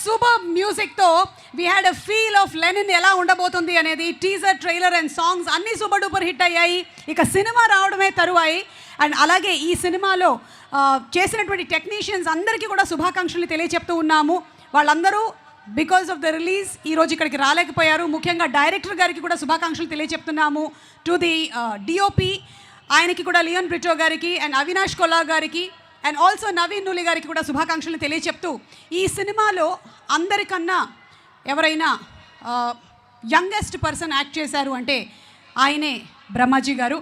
Super మ్యూజిక్తో we had a feel of Lenin ఎలా ఉండబోతుంది అనేది టీజర్ ట్రైలర్ అండ్ సాంగ్స్ అన్నీ సూపర్ డూపర్ హిట్ అయ్యాయి. ఇక సినిమా రావడమే తరువాయి. అండ్ అలాగే ఈ సినిమాలో చేసినటువంటి టెక్నీషియన్స్ అందరికీ కూడా శుభాకాంక్షలు తెలియచెప్తూ ఉన్నాము. వాళ్ళందరూ బికాస్ ఆఫ్ ద రిలీజ్ ఈరోజు ఇక్కడికి రాలేకపోయారు. ముఖ్యంగా డైరెక్టర్ గారికి కూడా శుభాకాంక్షలు తెలియచెప్తున్నాము. టు ది డిఓపి ఆయనకి కూడా లియోన్ బ్రిటో గారికి అండ్ అవినాష్ కొల్లా గారికి అండ్ ఆల్సో నవీన్ నూలి గారికి కూడా శుభాకాంక్షలు తెలియచెప్తూ ఈ సినిమాలో అందరికన్నా ఎవరైనా యంగెస్ట్ పర్సన్ యాక్ట్ చేశారు అంటే ఆయనే బ్రహ్మాజీ గారు.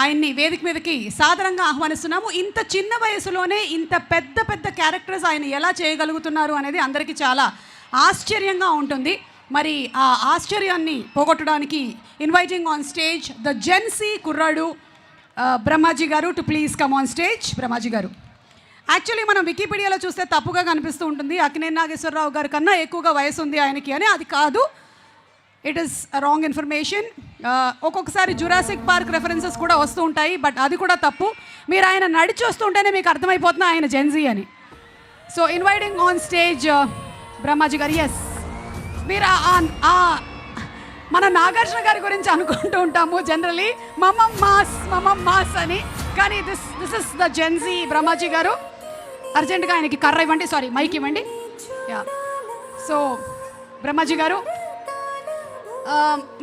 ఆయన్ని వేదిక మీదకి సాదరంగా ఆహ్వానిస్తున్నాము. ఇంత చిన్న వయసులోనే ఇంత పెద్ద పెద్ద క్యారెక్టర్స్ ఆయన ఎలా చేయగలుగుతున్నారు అనేది అందరికీ చాలా ఆశ్చర్యంగా ఉంటుంది. మరి ఆ ఆశ్చర్యాన్ని పోగొట్టడానికి inviting on stage the Gen Z కుర్రాడు బ్రహ్మాజీ గారు to please come on stage. Brahmaji గారు యాక్చువల్లీ మనం వికీపీడియాలో చూస్తే తప్పుగా కనిపిస్తూ ఉంటుంది. అక్కినేని నాగేశ్వరరావు గారి కన్నా ఎక్కువగా వయసు ఉంది ఆయనకి అని. అది కాదు, ఇట్ ఈస్ రాంగ్ ఇన్ఫర్మేషన్. ఒక్కొక్కసారి జురాసిక్ పార్క్ రెఫరెన్సెస్ కూడా వస్తూ ఉంటాయి, బట్ అది కూడా తప్పు. మీరు ఆయన నడిచి వస్తుంటేనే మీకు అర్థమైపోతున్నా ఆయన జెన్జీ అని. So inviting on stage Brahmaji గారు. ఎస్, మీరు మన నాగార్జున గారి గురించి అనుకుంటూ ఉంటాము జనరలీ మమం మాస్ అని, కానీ this is the Gen Z Brahmaji గారు. అర్జెంటుగా ఆయనకి కర్ర ఇవ్వండి, సారీ మైక్ ఇవ్వండి. యా, సో బ్రహ్మాజీ గారు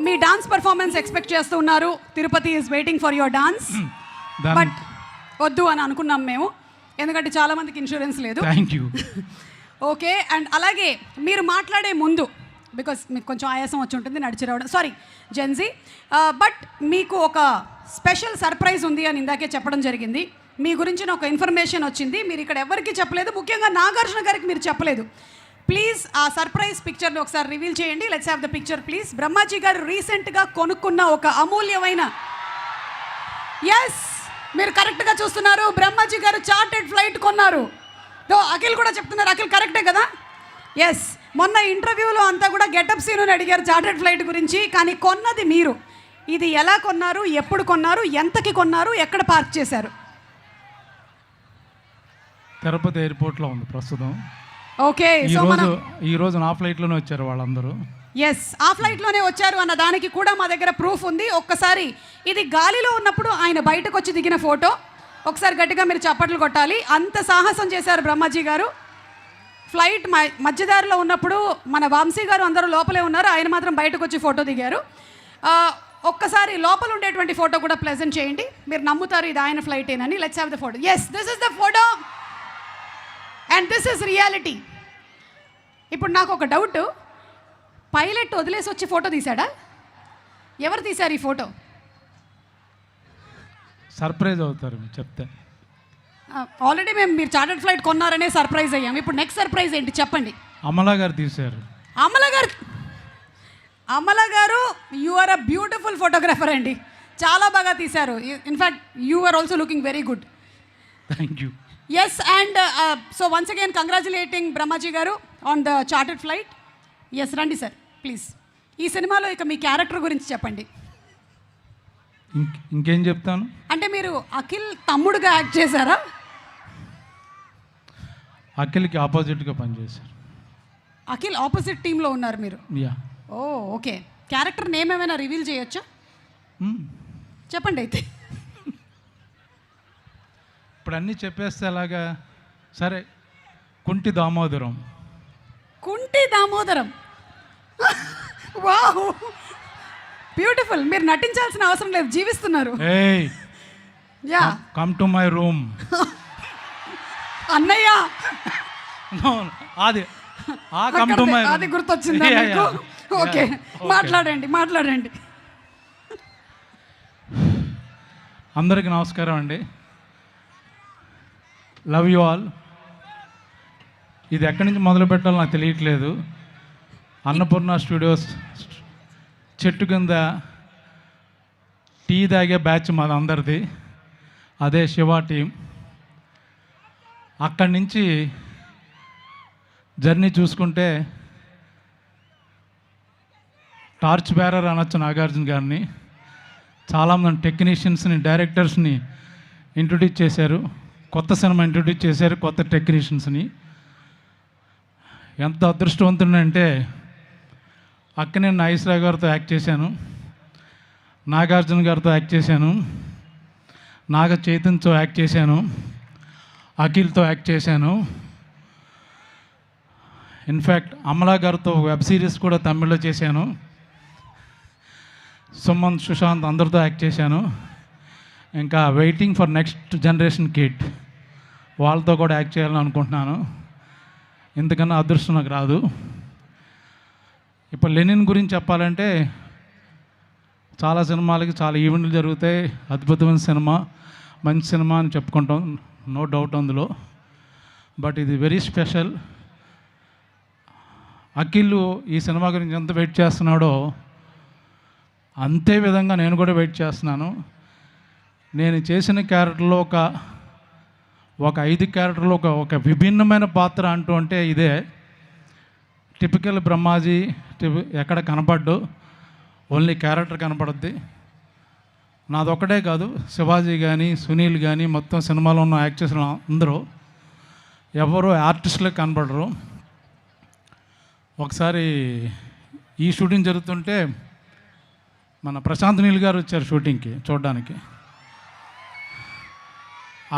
మీ డాన్స్ పర్ఫార్మెన్స్ ఎక్స్పెక్ట్ చేస్తూ ఉన్నారు. Tirupati is waiting for your dance. But వద్దు అని అనుకున్నాం మేము, ఎందుకంటే చాలామందికి ఇన్సూరెన్స్ లేదు. Thank you. ఓకే, అండ్ అలాగే మీరు మాట్లాడే ముందు, బికాస్ మీకు కొంచెం ఆయాసం వచ్చి ఉంటుంది నడిచి రావడం, సారీ జెన్జీ, బట్ మీకు ఒక స్పెషల్ సర్ప్రైజ్ ఉంది అని ఇందాకే చెప్పడం జరిగింది. మీ గురించిన ఒక ఇన్ఫర్మేషన్ వచ్చింది, మీరు ఇక్కడ ఎవరికి చెప్పలేదు, ముఖ్యంగా నాగార్జున గారికి మీరు చెప్పలేదు. ప్లీజ్ ఆ సర్ప్రైజ్ పిక్చర్ని ఒకసారి రివీల్ చేయండి. Let's have the picture please. Brahmaji గారు రీసెంట్గా కొనుక్కున్న ఒక అమూల్యమైన, ఎస్ మీరు కరెక్ట్గా చూస్తున్నారు, బ్రహ్మాజీ గారు చార్టెడ్ ఫ్లైట్ కొన్నారు. అఖిల్ కూడా చెప్తున్నారు, అఖిల్ కరెక్టే కదా? ఎస్, మొన్న ఇంటర్వ్యూలో అంతా కూడా గెటప్ సీను అడిగారు చార్టెడ్ ఫ్లైట్ గురించి, కానీ కొన్నది మీరు. ఇది ఎలా కొన్నారు, ఎప్పుడు కొన్నారు, ఎంతకి కొన్నారు, ఎక్కడ పార్క్ చేశారు? తిరుపతి ఎయిర్పోర్ట్లో ఉంది ప్రస్తుతం. ఓకే, సో ఈరోజు నా ఫ్లైట్లోనే వచ్చారు వాళ్ళందరూ. ఎస్, ఆ ఫ్లైట్లోనే వచ్చారు అన్న దానికి కూడా మా దగ్గర ప్రూఫ్ ఉంది. ఒక్కసారి ఇది గాలిలో ఉన్నప్పుడు ఆయన బయటకు వచ్చి దిగిన ఫోటో, ఒకసారి గట్టిగా మీరు చప్పట్లు కొట్టాలి. అంత సాహసం చేశారు బ్రహ్మాజీ గారు. ఫ్లైట్ మధ్యదారిలో ఉన్నప్పుడు మన వంశీ గారు అందరూ లోపలే ఉన్నారు, ఆయన మాత్రం బయటకు వచ్చి ఫోటో దిగారు. ఒక్కసారి లోపల ఉండేటువంటి ఫోటో కూడా ప్రెజెంట్ చేయండి, మీరు నమ్ముతారు ఇది ఆయన ఫ్లైటేనని. Let's have the photo. Yes, this is the photo and this is reality. ఇప్పుడు నాకు ఒక డౌట్, పైలట్ వదిలేసి వచ్చి ఫోటో తీశాడా? ఎవరు తీశారు ఈ ఫోటో? సర్ప్రైజ్ అవుతారు చెప్తే. ఆల్రెడీ మీరు చార్టర్డ్ ఫ్లైట్ కొన్నారనే సర్ప్రైజ్ అయ్యాం. ఇప్పుడు నెక్స్ట్ సర్ప్రైజ్ ఏంటి చెప్పండి. అమలా గారు తీశారు. అమల గారు you are a beautiful photographer అండి, చాలా బాగా తీశారు. In fact you are also looking very good. Thank you. Yes, and so once again congratulating Brahmaji గారు on the chartered flight. Yes, రండి సార్ ప్లీజ్. ఈ సినిమాలో ఇక మీ క్యారెక్టర్ గురించి చెప్పండి. ఇంకేం చెప్తాను అంటే మీరు అఖిల్ తమ్ముడుగా యాక్ట్ చేశారా? అఖిల్కి ఆపోజిట్గా పనిచేశారు. అఖిల్ ఆపోజిట్ టీంలో ఉన్నారు మీరు? యా. ఓ ఓకే, క్యారెక్టర్ నేమ్ ఏమైనా రివీల్ చేయొచ్చా? చెప్పండి అయితే. ఇప్పుడు అన్నీ చెప్పేస్తే అలాగా. సరే, కుంటి దామోదరం. కుంటి దామోదరం, వావ్ బ్యూటిఫుల్. మీరు నటించాల్సిన అవసరం లేదు, జీవిస్తున్నారు. ఏయ్, yeah, come to my room. అన్నయ్య, అది గుర్తొచ్చిందా మీకు? ఓకే, మాట్లాడండి. అందరికీ నమస్కారం అండి. Love you all. ఇది ఎక్కడి నుంచి మొదలు పెట్టాలో నాకు తెలియట్లేదు. అన్నపూర్ణ స్టూడియోస్ చెట్టు కింద టీ తాగే బ్యాచ్ మాది అందరిది, అదే శివ టీం. అక్కడి నుంచి జర్నీ చూసుకుంటే టార్చ్ బేరర్ అనొచ్చు నాగార్జున గారిని. చాలామంది టెక్నీషియన్స్ని, డైరెక్టర్స్ని ఇంట్రొడ్యూస్ చేశారు, కొత్త సినిమా ఇంట్రొడ్యూస్ చేశారు, కొత్త టెక్నీషియన్స్ని. ఎంత అదృష్టవంతుడంటే అక్కనే నాగేశ్వరరావు గారితో యాక్ట్ చేశాను, నాగార్జున గారితో యాక్ట్ చేశాను, నాగ చైతన్యతో యాక్ట్ చేశాను, అఖిల్తో యాక్ట్ చేశాను. ఇన్ఫ్యాక్ట్ అమలా గారితో వెబ్ సిరీస్ కూడా తమిళ్లో చేశాను. సుమన్, సుశాంత్ అందరితో యాక్ట్ చేశాను. ఇంకా waiting for next generation kid, వాళ్ళతో కూడా యాక్ట్ చేయాలని అనుకుంటున్నాను. ఇంతకన్నా అదృష్టం నాకు రాదు. ఇప్పుడు లెనిన్ గురించి చెప్పాలంటే చాలా సినిమాలకి చాలా ఈవెంట్లు జరుగుతాయి. అద్భుతమైన సినిమా, మంచి సినిమా అని చెప్పుకుంటాం, నో డౌట్ అందులో. బట్ ఇది వెరీ స్పెషల్. అఖిల్ ఈ సినిమా గురించి ఎంత వెయిట్ చేస్తున్నాడో అంతే విధంగా నేను కూడా వెయిట్ చేస్తున్నాను. నేను చేసిన క్యారెక్టర్లో ఒక 5 క్యారెక్టర్లో ఒక విభిన్నమైన పాత్ర అంటూ అంటే ఇదే. టిపికల్ బ్రహ్మాజీ ఎక్కడ కనపడ్డు, ఓన్లీ క్యారెక్టర్ కనపడుద్ది. నాదొక్కటే కాదు, శివాజీ కానీ సునీల్ కానీ మొత్తం సినిమాలో ఉన్న యాక్టర్స్ అందరూ ఎవరు ఆర్టిస్టులకు కనపడరు. ఒకసారి ఈ షూటింగ్ జరుగుతుంటే మన ప్రశాంత్ నీల్ గారు వచ్చారు షూటింగ్కి చూడడానికి.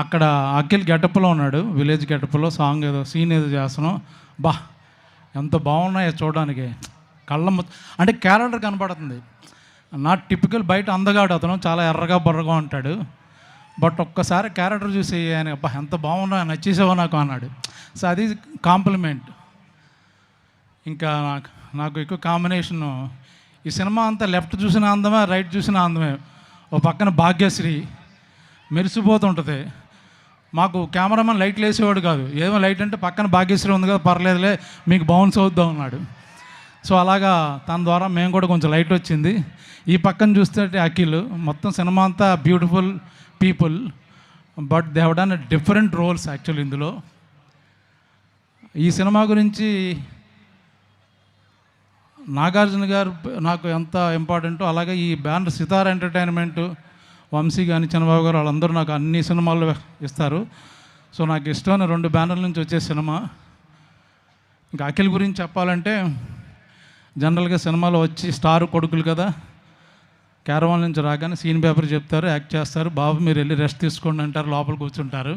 అక్కడ అఖిల్ గెటప్లో ఉన్నాడు, విలేజ్ గెటప్లో సాంగ్ ఏదో సీన్ ఏదో చేస్తున్నాం. ఎంత బాగున్నాయో చూడడానికి, అంటే క్యారెక్టర్ కనపడుతుంది. నాట్ టిపికల్ బయట అందగాడు అతను, చాలా ఎర్రగా బర్రగా ఉంటాడు. బట్ ఒక్కసారి క్యారెక్టర్ చూసి ఆయన ఎంత బాగున్నా, నచ్చేసావో నాకు అన్నాడు. సో అది కాంప్లిమెంట్. ఇంకా నాకు ఎక్కువ కాంబినేషను ఈ సినిమా అంతా లెఫ్ట్ చూసిన అందమే, రైట్ చూసిన అందమే. ఓ పక్కన భాగ్యశ్రీ మెరిసిపోతుంటుంది. మాకు కెమెరామెన్ లైట్లు వేసేవాడు కాదు, ఏమో లైట్ అంటే పక్కన భాగ్యశ్రీ ఉంది కదా పర్లేదులే మీకు బౌన్స్ అవుద్దాం అన్నాడు. సో అలాగా తన ద్వారా మేము కూడా కొంచెం లైట్ వచ్చింది. ఈ పక్కన చూస్తే అఖిల్, మొత్తం సినిమా అంతా beautiful people, but they have done different roles actual ఇందులో. ఈ సినిమా గురించి నాగార్జున గారు నాకు ఎంత ఇంపార్టెంటో, అలాగే ఈ బ్యానర్ సితార్ ఎంటర్టైన్మెంట్, వంశీ కానీ చంద్రబాబు గారు వాళ్ళందరూ నాకు అన్ని సినిమాల్లో ఇస్తారు. సో నాకు ఇష్టమైన 2 బ్యానర్ల నుంచి వచ్చే సినిమా. ఇంకా అఖిల్ గురించి చెప్పాలంటే జనరల్గా సినిమాలో వచ్చి స్టార్ కొడుకులు కదా, క్యారవాన్ నుంచి రాగానే సీన్ పేపర్ చెప్తారు, యాక్ట్ చేస్తారు, బాబు మీరు వెళ్ళి రెస్ట్ తీసుకోండి అంటారు, లోపల కూర్చుంటారు.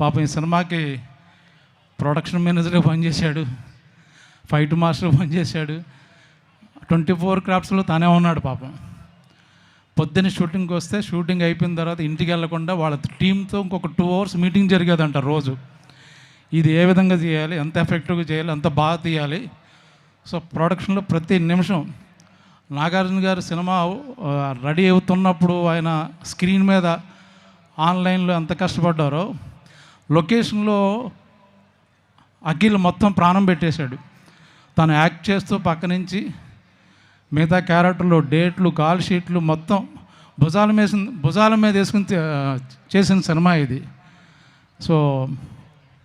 పాపం ఈ సినిమాకి ప్రొడక్షన్ మేనేజర్గా పనిచేశాడు, ఫైట్ మాస్టర్ పనిచేశాడు, 24 క్రాఫ్ట్స్లో తనే ఉన్నాడు పాపం. పొద్దున్న షూటింగ్కి వస్తే షూటింగ్ అయిపోయిన తర్వాత ఇంటికి వెళ్ళకుండా వాళ్ళ టీంతో ఇంకొక 2 hours మీటింగ్ జరిగేదంట రోజు. ఇది ఏ విధంగా చేయాలి, ఎంత ఎఫెక్టివ్గా చేయాలి, ఎంత బాగా తీయాలి. సో ప్రొడక్షన్లో ప్రతి నిమిషం నాగార్జున గారు సినిమా రెడీ అవుతున్నప్పుడు ఆయన స్క్రీన్ మీద ఆన్లైన్లో ఎంత కష్టపడ్డారో, లొకేషన్లో అఖిల్ మొత్తం ప్రాణం పెట్టేశాడు. తను యాక్ట్ చేస్తూ పక్క నుంచి మిగతా క్యారెక్టర్లు, డేట్లు, కాల్ షీట్లు మొత్తం భుజాల మీద వేసుకుని చేసిన సినిమా ఇది. So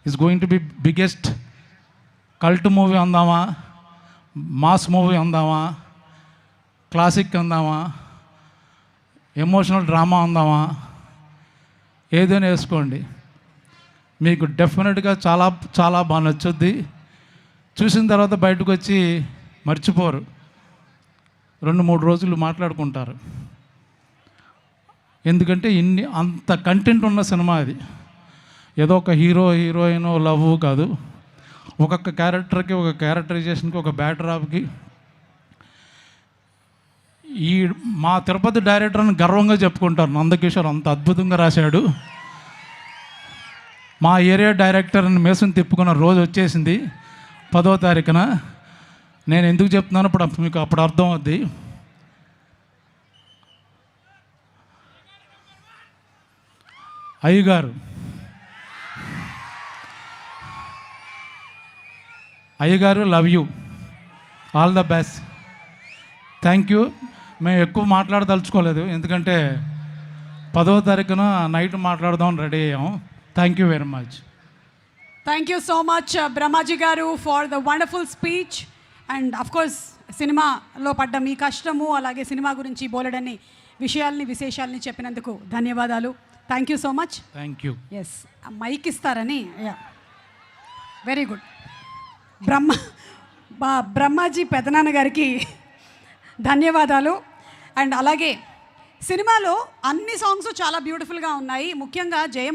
it's going to be biggest cult movie అందామా, మాస్ మూవీ అందామా, క్లాసిక్ అందామా, ఎమోషనల్ డ్రామా అందామా, ఏదైనా వేసుకోండి, మీకు డెఫినెట్గా చాలా చాలా బాగా నచ్చుద్ది. చూసిన తర్వాత బయటకు వచ్చి మర్చిపోరు, 2-3 రోజులు మాట్లాడుకుంటారు. ఎందుకంటే అంత కంటెంట్ ఉన్న సినిమా అది. ఏదో ఒక హీరో హీరోయిన్ లవ్ కాదు, ఒక్కొక్క క్యారెక్టర్కి, ఒక క్యారెక్టరైజేషన్కి, ఒక బ్యాక్డ్రాప్కి. మా తిరుపతి డైరెక్టర్ని గర్వంగా చెప్పుకుంటారు, నందకిషోర్ అంత అద్భుతంగా రాశాడు. మా ఏరియా డైరెక్టర్ని మేసం తిప్పుకున్న రోజు వచ్చేసింది 10వ తారీఖున. నేను ఎందుకు చెప్తున్నాను మీకు అప్పుడు అర్థం అవుద్ది. అయ్యగారు love you, all the best, thank you. మేము ఎక్కువ మాట్లాడదలుచుకోలేదు, ఎందుకంటే 10వ తారీఖున నైట్ మాట్లాడదాం రెడీ అయ్యాం. Thank you very much. Thank you so much Brahmaji గారు for the wonderful speech. And of course సినిమాలో పడ్డ మీ కష్టము, అలాగే సినిమా గురించి బోలెడన్ని విశేషాలని చెప్పినందుకు ధన్యవాదాలు. Thank you so much. Thank you. Yes, mike ఇస్తారని. Very good. బ్రహ్మాజీ పెదనాన్న గారికి ధన్యవాదాలు. అండ్ అలాగే సినిమాలో అన్ని సాంగ్స్ చాలా బ్యూటిఫుల్గా ఉన్నాయి. ముఖ్యంగా జయం